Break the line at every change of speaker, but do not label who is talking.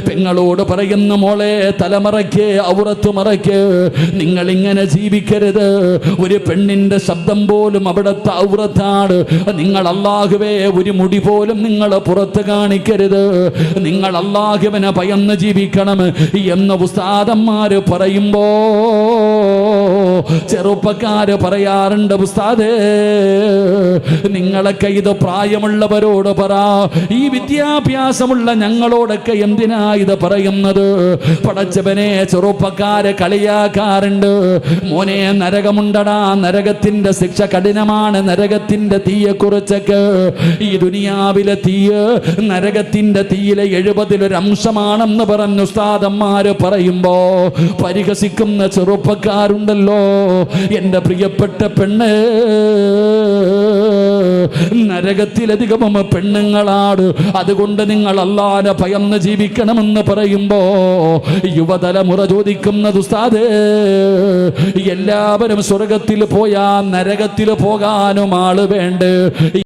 പെങ്ങളോട് പറയുന്ന മോളെ തലമറയ്ക്ക് ഔറത്ത് മറയ്ക്ക്, നിങ്ങൾ ഇങ്ങനെ ജീവിക്കരുത്. ഒരു പെണ്ണിന്റെ ശബ്ദം പോലും അവിടുത്തെ ഔറത്താണ്. നിങ്ങൾ അല്ലാഹുവേ ഒരു മുടി പോലും നിങ്ങൾ പുറത്ത് കാണിക്കരുത്. നിങ്ങൾ അല്ലാഹുവിനെ ഭയന്ന് ജീവിക്കണം എന്ന് ഉസ്താദന്മാര് പറയുമ്പോ ചെറുപ്പക്കാര് പറയാറുണ്ട്, ഉസ്താദേ നിങ്ങളൊക്കെ ഇത് പ്രായമുള്ളവരോട് പറ, ഈ വിദ്യാഭ്യാസമുള്ള ഞങ്ങളോടൊക്കെ എന്തിനാ ഇത് പറയുന്നത്? പടച്ചവനെ ചെറുപ്പക്കാരെ കളിയാക്കാറുണ്ട്. മോനെ നരകമുണ്ടടാ, നരകത്തിന്റെ ശിക്ഷ കഠിനമാണ്, നരകത്തിന്റെ തീയെ കുറിച്ചൊക്കെ. ഈ ദുനിയാവിലെ തീയ് നരകത്തിന്റെ തീയിലെ 70% പറഞ്ഞു ഉസ്താദന്മാര് പറയുമ്പോ പരിഹസിക്കുന്ന ചെറുപ്പക്കാരുണ്ടല്ലോ. എന്റെ പ്രിയപ്പെട്ട പെണ്ണ്, നരകത്തിലധികവും പെണ്ണുങ്ങളാണ്. അതുകൊണ്ട് നിങ്ങൾ അല്ലാഹുവിനെ ഭയന്ന് ജീവിക്കണമെന്ന് പറയുമ്പോ യുവതലമുറ ചോദിക്കുന്നത്, ഉസ്താദേ എല്ലാവരും സ്വർഗത്തിൽ പോയാ നരകത്തിൽ പോകാനും ആള് വേണ്ട.